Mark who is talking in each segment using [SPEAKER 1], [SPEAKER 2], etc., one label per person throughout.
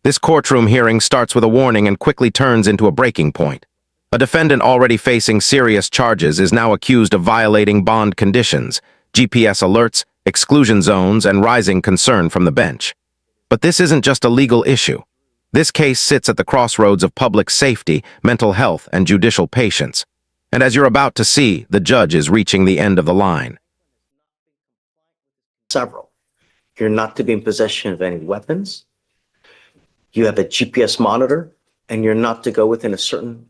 [SPEAKER 1] This courtroom hearing starts with a warning and quickly turns into a breaking point. A defendant already facing serious charges is now accused of violating bond conditions, GPS alerts, exclusion zones, and rising concern from the bench. But this isn't just a legal issue. This case sits at the crossroads of public safety, mental health, and judicial patience. And as you're about to see, the judge is reaching the end of the line.
[SPEAKER 2] Several. You're not to be in possession of any weapons. You have a GPS monitor, and you're not to go within a certain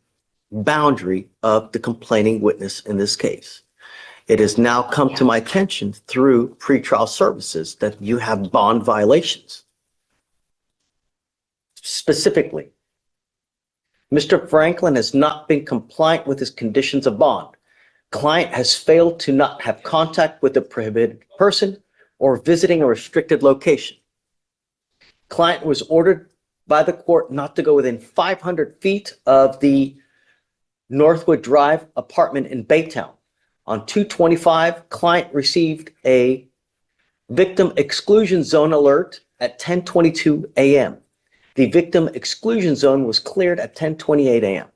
[SPEAKER 2] boundary of the complaining witness in this case. It has now come to my attention through pretrial services that you have bond violations. Specifically, Mr. Franklin has not been compliant with his conditions of bond. Client has failed to not have contact with a prohibited person or visiting a restricted location. Client was ordered by the court not to go within 500 feet of the Northwood Drive apartment in Baytown. On 2/25, client received a victim exclusion zone alert at 10:22 a.m. The victim exclusion zone was cleared at 10:28 a.m.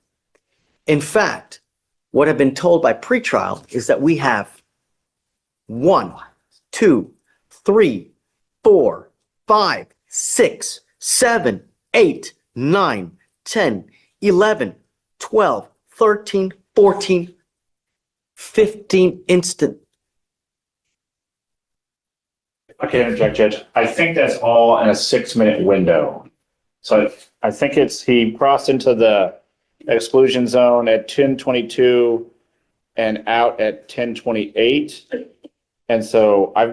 [SPEAKER 2] In fact, what I've been told by pretrial is that we have 1, 2, 3, 4, 5, 6, 7, 8, 9, 10, 11, 12, 13, 14, 15 instant.
[SPEAKER 3] Okay, interject, Judge. I think that's all in a 6-minute window. So I think he crossed into the exclusion zone at 10:22 and out at 10:28. And so I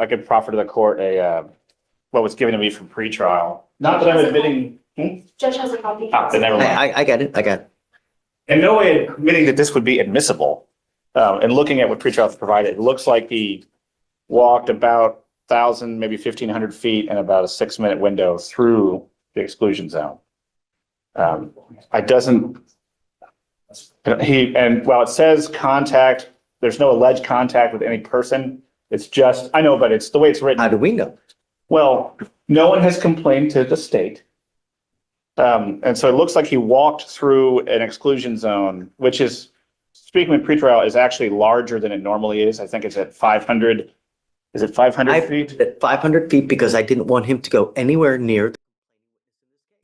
[SPEAKER 3] could proffer to the court what was given to me from pretrial. Not that I'm admitting.
[SPEAKER 4] Judge has a copy.
[SPEAKER 3] Then never mind.
[SPEAKER 2] I get it.
[SPEAKER 3] In no way admitting that this would be admissible. And looking at what pretrial provided, it looks like he walked about 1,000, maybe 1,500 feet in about a 6-minute window through the exclusion zone. While it says contact, there's no alleged contact with any person. It's just, I know, but it's the way it's written.
[SPEAKER 2] How do we know?
[SPEAKER 3] Well, no one has complained to the state. And so it looks like he walked through an exclusion zone, which is, speaking with pretrial, is actually larger than it normally is. I think it's at 500. Is it 500 feet?
[SPEAKER 2] At 500 feet because I didn't want him to go anywhere near.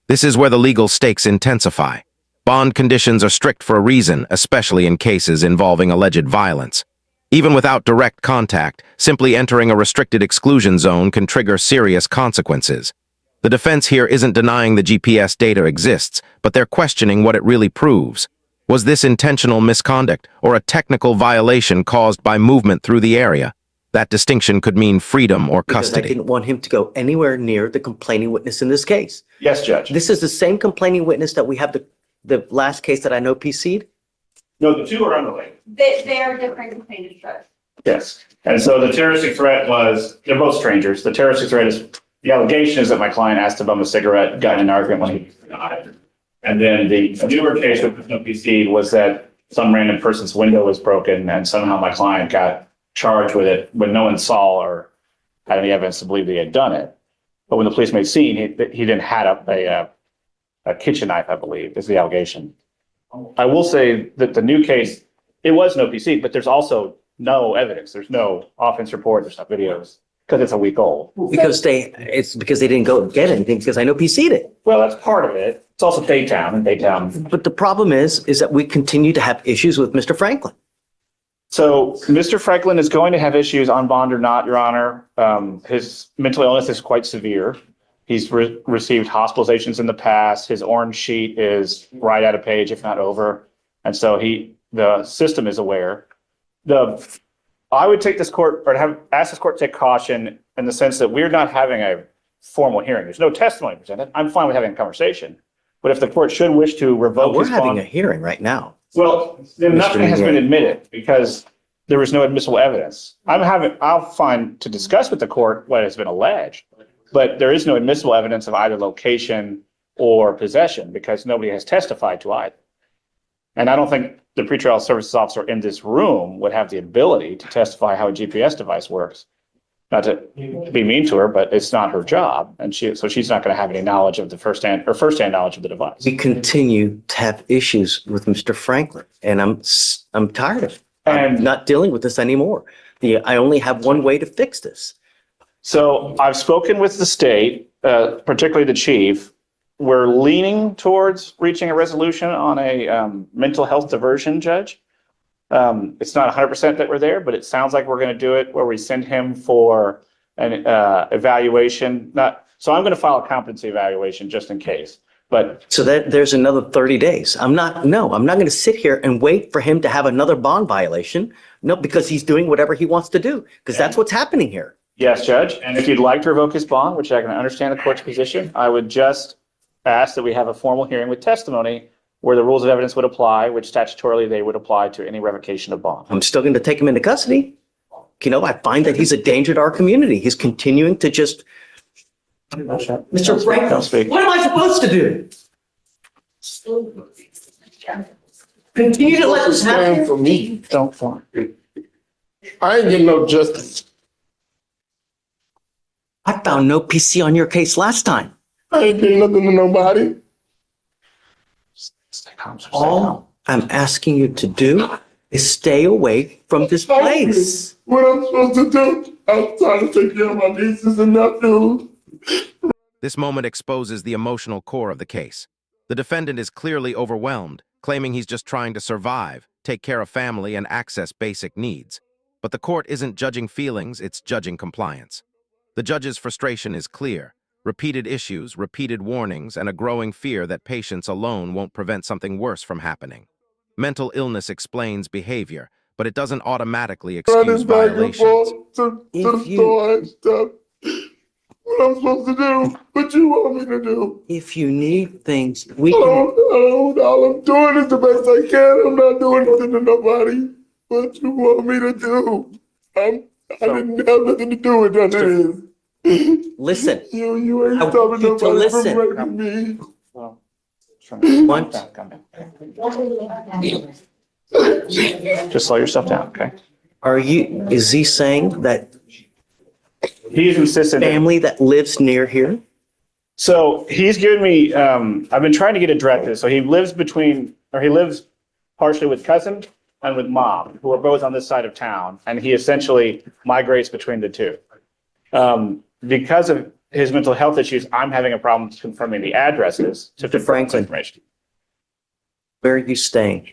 [SPEAKER 1] This is where the legal stakes intensify. Bond conditions are strict for a reason, especially in cases involving alleged violence. Even without direct contact, simply entering a restricted exclusion zone can trigger serious consequences. The defense here isn't denying the GPS data exists, but they're questioning what it really proves. Was this intentional misconduct or a technical violation caused by movement through the area? That distinction could mean freedom or custody.
[SPEAKER 2] Because I didn't want him to go anywhere near the complaining witness in this case.
[SPEAKER 3] Yes, Judge.
[SPEAKER 2] This is the same complaining witness that we have the last case that I know PC'd.
[SPEAKER 3] No, the two are unrelated.
[SPEAKER 4] They are different complainants, Judge.
[SPEAKER 3] Yes. And so the terroristic threat they're both strangers. The terroristic threat is, the allegation is that my client asked to bum a cigarette, got in an argument when he was denied. And then the newer case with no PC was that some random person's window was broken and somehow my client got charged with it when no one saw or had any evidence to believe that he had done it. But when the police made scene, he then had a kitchen knife, I believe, is the allegation. I will say that the new case, it was no PC, but there's also no evidence. There's no offense report. There's no videos because it's a week old.
[SPEAKER 2] Because they didn't go get anything because I know PC'd it.
[SPEAKER 3] Well, that's part of it. It's also Baytown and Baytown.
[SPEAKER 2] But the problem is that we continue to have issues with Mr. Franklin.
[SPEAKER 3] So Mr. Franklin is going to have issues on bond or not, Your Honor. His mental illness is quite severe. He's received hospitalizations in the past. His orange sheet is right at a page, if not over. And so the system is aware. I would take this court or ask this court to take caution in the sense that we're not having a formal hearing. There's no testimony presented. I'm fine with having a conversation. But if the court should wish to revoke
[SPEAKER 2] We're
[SPEAKER 3] his
[SPEAKER 2] having
[SPEAKER 3] bond,
[SPEAKER 2] a hearing right now.
[SPEAKER 3] well, then nothing has been admitted because there was no admissible evidence. I'll find to discuss with the court what has been alleged, but there is no admissible evidence of either location or possession because nobody has testified to either. And I don't think the pretrial services officer in this room would have the ability to testify how a GPS device works. not to be mean to her, but it's not her job. And so she's not going to have any knowledge of the firsthand knowledge of the device.
[SPEAKER 2] We continue to have issues with Mr. Franklin, and I'm tired of it. I'm
[SPEAKER 3] And-
[SPEAKER 2] not dealing with this anymore. I only have one way to fix this.
[SPEAKER 3] So I've spoken with the state, particularly the chief. We're leaning towards reaching a resolution on a mental health diversion, Judge. It's not 100% that we're there, but it sounds like we're going to do it where we send him for an evaluation. So I'm going to file a competency evaluation just in case. But
[SPEAKER 2] So that there's another 30 days. I'm not going to sit here and wait for him to have another bond violation. No, because he's doing whatever he wants to do, because that's what's happening here.
[SPEAKER 3] yes, Judge. And if you'd like to revoke his bond, which I can understand the court's position, I would just ask that we have a formal hearing with testimony where the rules of evidence would apply, which statutorily they would apply to any revocation of bond.
[SPEAKER 2] I'm still going to take him into custody. I find that he's a danger to our community. He's continuing to just. Mr. Franklin,
[SPEAKER 3] Don't speak.
[SPEAKER 2] what am I supposed to do? Continue to let this
[SPEAKER 5] Stand
[SPEAKER 2] happen?
[SPEAKER 5] for me.
[SPEAKER 3] Don't form.
[SPEAKER 5] I ain't getting no justice.
[SPEAKER 2] I found no PC on your case last time.
[SPEAKER 5] I ain't getting nothing to nobody.
[SPEAKER 3] Stay calm, sir. Stay calm.
[SPEAKER 2] All I'm asking you to do is stay away from this place.
[SPEAKER 5] What I'm supposed to do? I'm trying to take care of my nieces and nephews.
[SPEAKER 1] This moment exposes the emotional core of the case. The defendant is clearly overwhelmed, claiming he's just trying to survive, take care of family, and access basic needs. But the court isn't judging feelings, it's judging compliance. The judge's frustration is clear. Repeated issues, repeated warnings, and a growing fear that patience alone won't prevent something worse from happening. Mental illness explains behavior, but it doesn't automatically excuse
[SPEAKER 5] Running back and
[SPEAKER 1] violations.
[SPEAKER 5] forth to
[SPEAKER 2] If
[SPEAKER 5] the
[SPEAKER 2] you-
[SPEAKER 5] store and stuff. What I'm supposed to do? What you want me to do?
[SPEAKER 2] If you need things, we
[SPEAKER 5] I
[SPEAKER 2] can.
[SPEAKER 5] don't, all I'm doing is the best I can. I'm not doing nothing to nobody. What you want me to do? I didn't have nothing to do with none of this.
[SPEAKER 2] Listen,
[SPEAKER 5] You ain't
[SPEAKER 2] I want
[SPEAKER 5] stopping
[SPEAKER 2] you to
[SPEAKER 5] nobody from
[SPEAKER 2] listen.
[SPEAKER 5] raping me.
[SPEAKER 3] Well,
[SPEAKER 2] Once-
[SPEAKER 3] just slow yourself down, okay?
[SPEAKER 2] is he saying that
[SPEAKER 3] He's insistent.
[SPEAKER 2] family that lives near here?
[SPEAKER 3] So he's given me, I've been trying to get addresses. So he lives partially with cousin and with mom, who are both on this side of town. And he essentially migrates between the two. Because of his mental health issues, I'm having a problem confirming the addresses to
[SPEAKER 2] Mr.
[SPEAKER 3] confirm this
[SPEAKER 2] Franklin.
[SPEAKER 3] information.
[SPEAKER 2] Where are you staying?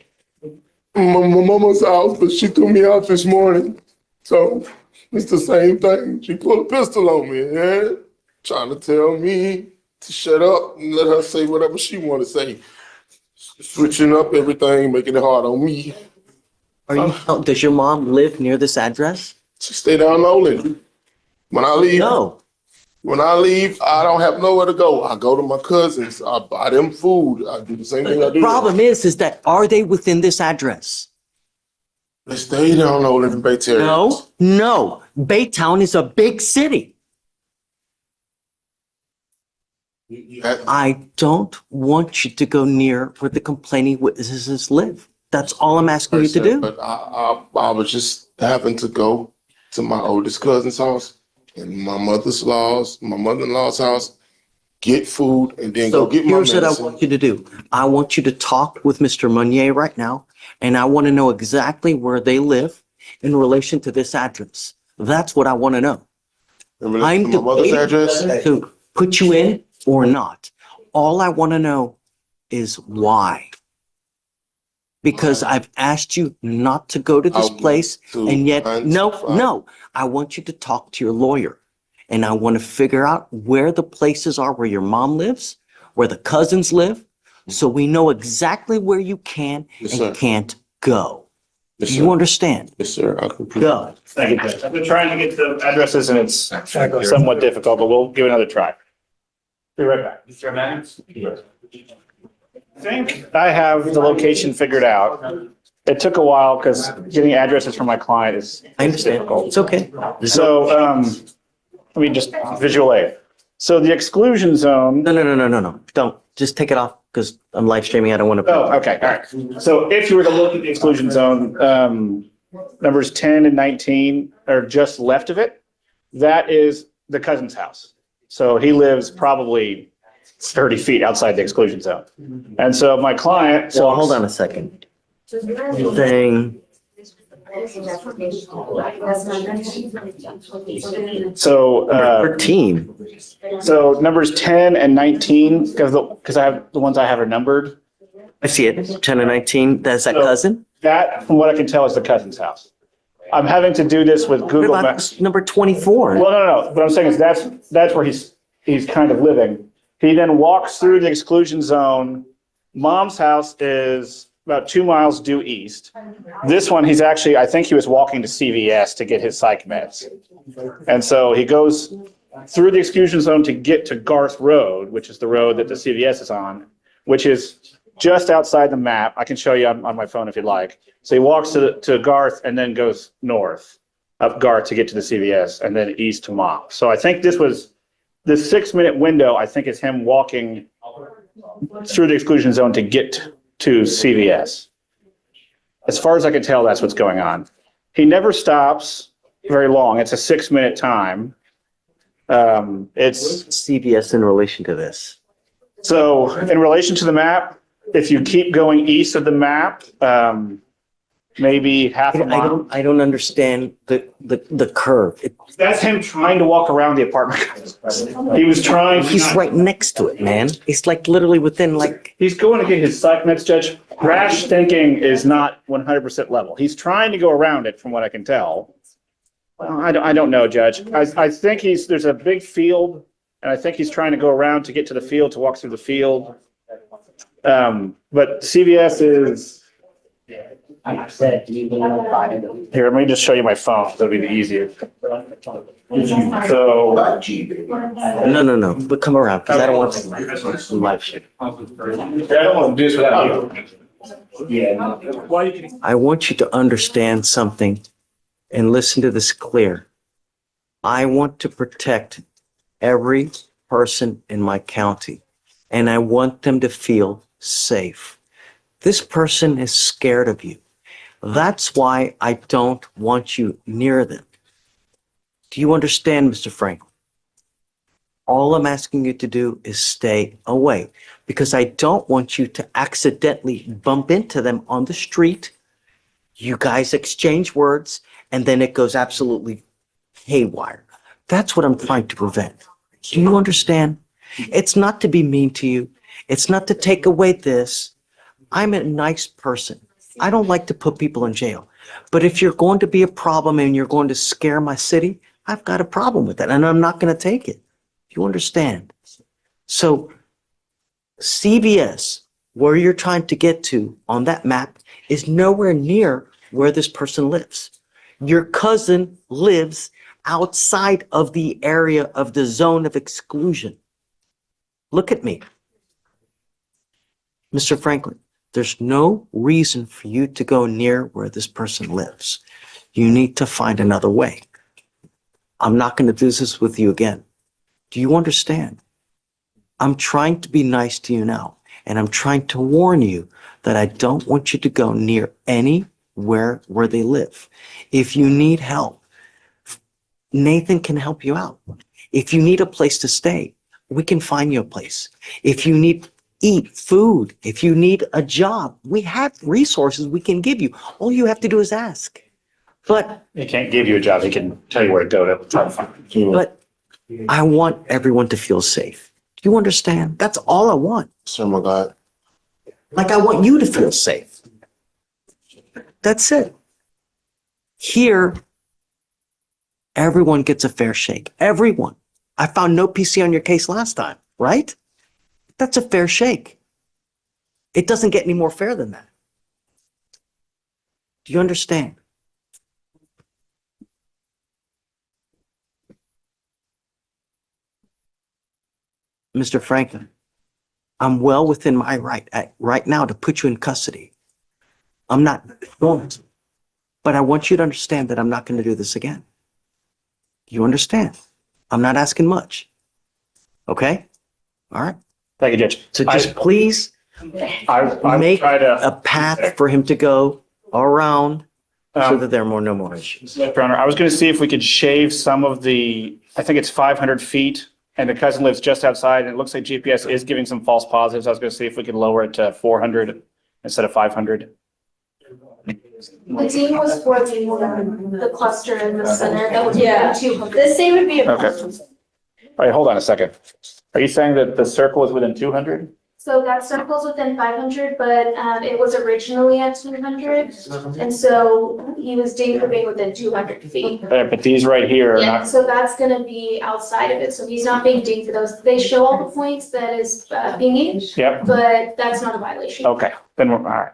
[SPEAKER 5] My mama's house, but she threw me out this morning. So it's the same thing. She pulled a pistol on me, yeah? Trying to tell me to shut up and let her say whatever she want to say. Switching up everything, making it hard on me.
[SPEAKER 2] Does your mom live near this address?
[SPEAKER 5] She stay down Nolan. When I leave,
[SPEAKER 2] No.
[SPEAKER 5] I don't have nowhere to go. I go to my cousins. I buy them food. I do the same thing I
[SPEAKER 2] The
[SPEAKER 5] do.
[SPEAKER 2] problem is that are they within this address?
[SPEAKER 5] They stay down Nolan in Bay Terrace.
[SPEAKER 2] No. Baytown is a big city. I don't want you to go near where the complaining witnesses live. That's all I'm asking you to do.
[SPEAKER 5] But I was just having to go to my oldest cousin's house and my mother-in-law's house, get food, and then
[SPEAKER 2] So
[SPEAKER 5] go get my
[SPEAKER 2] here's what I
[SPEAKER 5] medicine.
[SPEAKER 2] want you to do. I want you to talk with Mr. Meunier right now, and I want to know exactly where they live in relation to this address. That's what I want to know.
[SPEAKER 5] In relation
[SPEAKER 2] I'm
[SPEAKER 5] to my mother's
[SPEAKER 2] debating
[SPEAKER 5] address.
[SPEAKER 2] whether to put you in or not. All I want to know is why. Because I've asked you not to go to this
[SPEAKER 5] I want
[SPEAKER 2] place,
[SPEAKER 5] to
[SPEAKER 2] and yet,
[SPEAKER 5] find-
[SPEAKER 2] no. I want you to talk to your lawyer. And I want to figure out where the places are where your mom lives, where the cousins live, so we know exactly where you can
[SPEAKER 5] Yes, sir.
[SPEAKER 2] and can't go.
[SPEAKER 5] Yes,
[SPEAKER 2] You
[SPEAKER 5] sir.
[SPEAKER 2] understand?
[SPEAKER 5] Yes, sir. I completely.
[SPEAKER 2] Go.
[SPEAKER 3] Thank you, Judge. I've been trying to get the addresses and it's somewhat difficult, but we'll give it another try. Be right back. Mr. Mannix? I think I have the location figured out. It took a while because getting addresses from my client is
[SPEAKER 2] I understand.
[SPEAKER 3] difficult.
[SPEAKER 2] It's okay.
[SPEAKER 3] So, let me just visual aid. So the exclusion zone.
[SPEAKER 2] No. Don't. Just take it off because I'm live streaming. I don't want to.
[SPEAKER 3] Oh, okay, all right. So if you were to look at the exclusion zone, numbers 10 and 19 are just left of it. That is the cousin's house. So he lives probably 30 feet outside the exclusion zone. And so my client.
[SPEAKER 2] So hold
[SPEAKER 3] walks-
[SPEAKER 2] on a second. You're saying,
[SPEAKER 3] So,
[SPEAKER 2] 13.
[SPEAKER 3] so numbers 10 and 19, because I have, the ones I have are numbered.
[SPEAKER 2] I see it, 10 and 19. That's that
[SPEAKER 3] So-
[SPEAKER 2] cousin?
[SPEAKER 3] That, from what I can tell, is the cousin's house. I'm having to do this with
[SPEAKER 2] What
[SPEAKER 3] Google
[SPEAKER 2] about
[SPEAKER 3] Maps.
[SPEAKER 2] number 24?
[SPEAKER 3] Well, no. What I'm saying is that's where he's kind of living. He then walks through the exclusion zone. Mom's house is about 2 miles due east. This one, he's actually, I think he was walking to CVS to get his psych meds. And so he goes through the exclusion zone to get to Garth Road, which is the road that the CVS is on, which is just outside the map. I can show you on my phone if you'd like. So he walks to Garth and then goes north up Garth to get to the CVS and then east to Mop. So I think this 6-minute window, I think is him walking through the exclusion zone to get to CVS. As far as I can tell, that's what's going on. He never stops very long. It's a 6-minute time. It's
[SPEAKER 2] CVS in relation to this.
[SPEAKER 3] so in relation to the map, if you keep going east of the map, maybe half a mile.
[SPEAKER 2] I don't understand the curve.
[SPEAKER 3] That's him trying to walk around the apartment. He was trying.
[SPEAKER 2] He's right next to it, man. It's like literally within like,
[SPEAKER 3] He's going to get his psych meds, Judge. Rash thinking is not 100% level. He's trying to go around it from what I can tell. Well, I don't know, Judge. I think there's a big field and I think he's trying to go around to get to the field, to walk through the field. But CVS is, here, let me just show you my phone. That'll be the easier. So,
[SPEAKER 2] no, but come around, because I don't want some live shit.
[SPEAKER 3] I don't want to do this without you.
[SPEAKER 2] I want you to understand something and listen to this clear. I want to protect every person in my county, and I want them to feel safe. This person is scared of you. That's why I don't want you near them. Do you understand, Mr. Franklin? All I'm asking you to do is stay away, because I don't want you to accidentally bump into them on the street. You guys exchange words, and then it goes absolutely haywire. That's what I'm trying to prevent. Do you understand? It's not to be mean to you. It's not to take away this. I'm a nice person. I don't like to put people in jail. But if you're going to be a problem and you're going to scare my city, I've got a problem with that, and I'm not going to take it. You understand? So CVS, where you're trying to get to on that map, is nowhere near where this person lives. Your cousin lives outside of the area of the zone of exclusion. Look at me. Mr. Franklin, there's no reason for you to go near where this person lives. You need to find another way. I'm not going to do this with you again. Do you understand? I'm trying to be nice to you now, and I'm trying to warn you that I don't want you to go near anywhere where they live. If you need help, Nathan can help you out. If you need a place to stay, we can find you a place. If you need eat food, if you need a job, we have resources we can give you. All you have to do is ask. But
[SPEAKER 3] He can't give you a job. He can tell you where to go to try to find it.
[SPEAKER 2] but I want everyone to feel safe. Do you understand? That's all I want.
[SPEAKER 5] Oh my God.
[SPEAKER 2] Like, I want you to feel safe. That's it. Here, everyone gets a fair shake. Everyone. I found no PC on your case last time, right? That's a fair shake. It doesn't get any more fair than that. Do you understand? Mr. Franklin, I'm well within my right now to put you in custody. I'm not going to, but I want you to understand that I'm not going to do this again. You understand? I'm not asking much. Okay? All right.
[SPEAKER 3] Thank you, Judge.
[SPEAKER 2] So just please
[SPEAKER 3] I
[SPEAKER 2] make
[SPEAKER 3] try to.
[SPEAKER 2] a path for him to go around so that there are no more issues.
[SPEAKER 3] Your Honor, I was going to see if we could shave some of I think it's 500 feet, and the cousin lives just outside, and it looks like GPS is giving some false positives. I was going to see if we could lower it to 400 instead of 500.
[SPEAKER 4] The dean was for the cluster in the center, that would be 200. The same would be a.
[SPEAKER 3] Okay. All right, hold on a second. Are you saying that the circle is within 200?
[SPEAKER 4] So that circle's within 500, but it was originally at 200. And so he was deemed to be within 200 feet.
[SPEAKER 3] But these right here are
[SPEAKER 4] Yeah,
[SPEAKER 3] not,
[SPEAKER 4] so that's gonna be outside of it. So he's not being deemed for those. They show all the points that is being used,
[SPEAKER 3] yep,
[SPEAKER 4] but that's not a violation.
[SPEAKER 3] okay, then all right.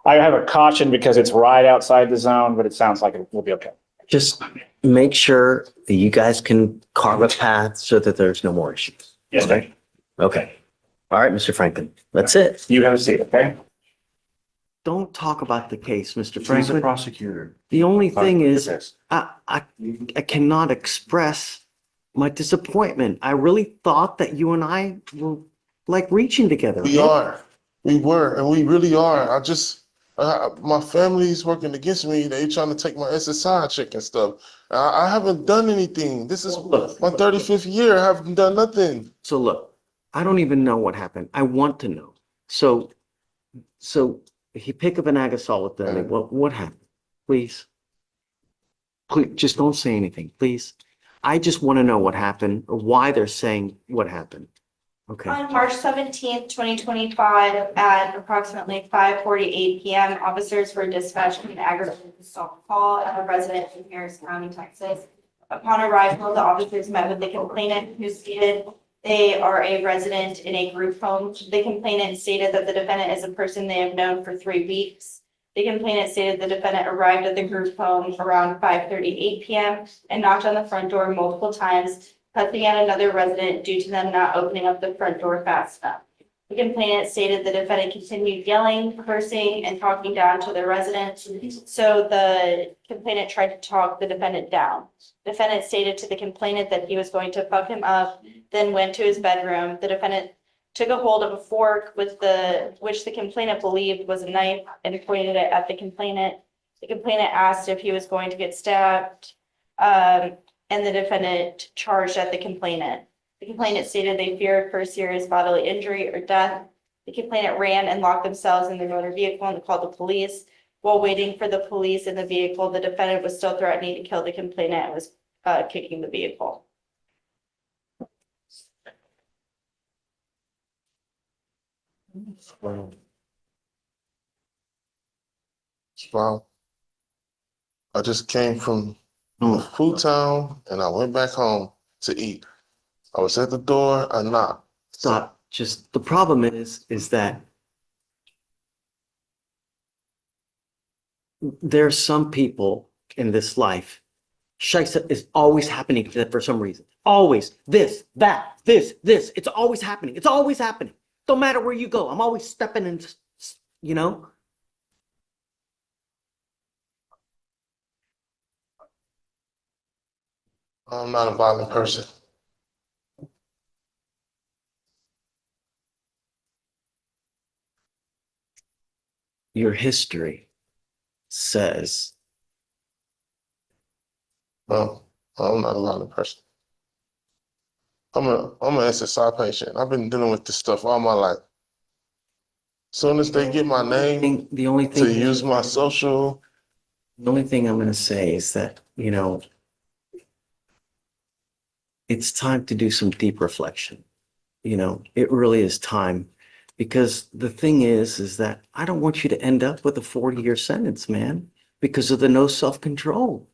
[SPEAKER 3] I have a caution because it's right outside the zone, but it sounds like it will be okay.
[SPEAKER 2] Just make sure that you guys can carve a path so that there's no more issues.
[SPEAKER 3] Yes, sir.
[SPEAKER 2] Okay. All right, Mr. Franklin, that's it.
[SPEAKER 3] You have a seat, okay?
[SPEAKER 2] Don't talk about the case, Mr.
[SPEAKER 6] He's the
[SPEAKER 2] Franklin.
[SPEAKER 6] prosecutor.
[SPEAKER 2] The only thing is,
[SPEAKER 6] Yes.
[SPEAKER 2] I cannot express my disappointment. I really thought that you and I were like reaching together.
[SPEAKER 5] We are. We were, and we really are. My family's working against me. They trying to take my SSI check and stuff. I haven't done anything. This is my 35th year. I haven't done nothing.
[SPEAKER 2] So look, I don't even know what happened. I want to know. So he picked up an Agasolid then. What happened? Please, just don't say anything, please. I just want to know what happened or why they're saying what happened. Okay.
[SPEAKER 7] On March 17th, 2025, at approximately 5:48 p.m., officers were dispatched from an aggravated assault call at a residence in Harris County, Texas. Upon arrival, the officers met with the complainant, who stated they are a resident in a group home. The complainant stated that the defendant is a person they have known for 3 weeks. The complainant stated the defendant arrived at the group home around 5:38 p.m. and knocked on the front door multiple times, cussing at another resident due to them not opening up the front door fast enough. The complainant stated the defendant continued yelling, cursing, and talking down to the resident. So the complainant tried to talk the defendant down. The defendant stated to the complainant that he was going to fuck him up, then went to his bedroom. The defendant took a hold of a fork which the complainant believed was a knife and pointed it at the complainant. The complainant asked if he was going to get stabbed. And the defendant charged at the complainant. The complainant stated they feared for serious bodily injury or death. The complainant ran and locked themselves in their motor vehicle and called the police. While waiting for the police in the vehicle, the defendant was still threatening to kill the complainant and was kicking the vehicle.
[SPEAKER 5] Wow. I just came from Food Town and I went back home to eat. I was at the door, I knocked.
[SPEAKER 2] Stop. Just the problem is that there's some people in this life, Shaisa is always happening to them for some reason. Always. This, that, this. It's always happening. It's always happening. Don't matter where you go. I'm always stepping in, you know?
[SPEAKER 5] I'm not a violent person.
[SPEAKER 2] Your history says
[SPEAKER 5] No, I'm not a violent person. I'm an SSI patient. I've been dealing with this stuff all my life. Soon as they get my name
[SPEAKER 2] the only
[SPEAKER 5] to
[SPEAKER 2] thing
[SPEAKER 5] use my social,
[SPEAKER 2] the only thing I'm going to say is that, you know, it's time to do some deep reflection. You know, it really is time, because the thing is that I don't want you to end up with a 40-year sentence, man, because of the no self-control.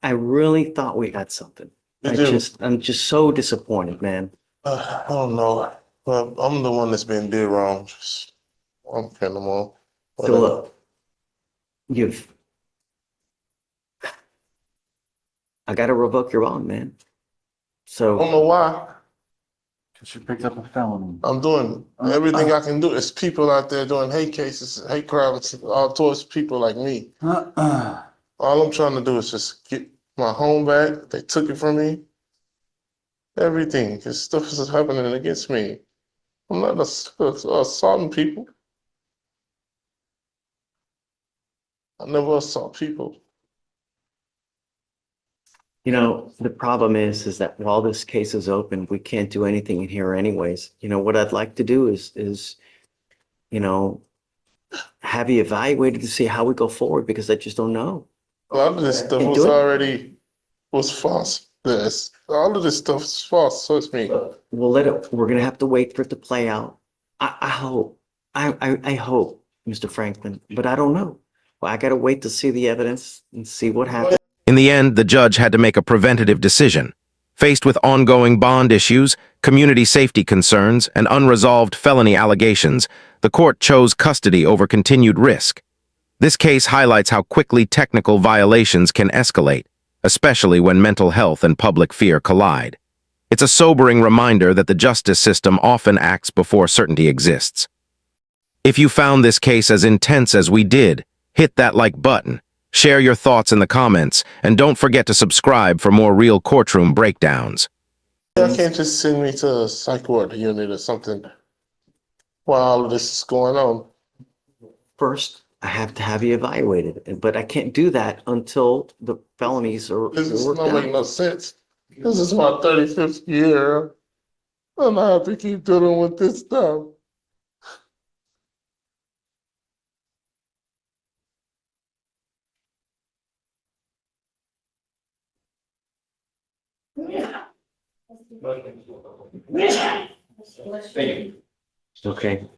[SPEAKER 2] I really thought we had something. I'm just so disappointed, man.
[SPEAKER 5] I don't know. Well, I'm the one that's been did wrong. Just, I don't care no more.
[SPEAKER 2] So look, I got to revoke your bond, man.
[SPEAKER 5] I don't
[SPEAKER 2] So
[SPEAKER 5] know why.
[SPEAKER 6] Because you picked up a felony.
[SPEAKER 5] I'm doing everything I can do. There's people out there doing hate cases, hate crimes, all towards people like me. All I'm trying to do is just get my home back. They took it from me. Everything, because stuff is happening against me. I'm not assaulting people. I never assault people.
[SPEAKER 2] You know, the problem is that while this case is open, we can't do anything in here anyways. You know, what I'd like to do is, you know, have you evaluated to see how we go forward, because I just don't know.
[SPEAKER 5] A lot of this stuff
[SPEAKER 2] Can't
[SPEAKER 5] was
[SPEAKER 2] do it.
[SPEAKER 5] already was false. This all of this stuff is false. So it's me.
[SPEAKER 2] We're gonna have to wait for it to play out. I hope, I hope, Mr. Franklin, but I don't know. Well, I gotta wait to see the evidence and see what happens.
[SPEAKER 1] In the end, the judge had to make a preventative decision. Faced with ongoing bond issues, community safety concerns, and unresolved felony allegations, the court chose custody over continued risk. This case highlights how quickly technical violations can escalate, especially when mental health and public fear collide. It's a sobering reminder that the justice system often acts before certainty exists. If you found this case as intense as we did, hit that like button, share your thoughts in the comments, and don't forget to subscribe for more real courtroom breakdowns.
[SPEAKER 5] I can't just send me to a psych ward unit or something while all of this is going on.
[SPEAKER 2] First, I have to have you evaluated, but I can't do that until the felonies are
[SPEAKER 5] This is
[SPEAKER 2] worked
[SPEAKER 5] not making no
[SPEAKER 2] out.
[SPEAKER 5] sense. This is my 35th year, and I have to keep dealing with this stuff.
[SPEAKER 2] Okay.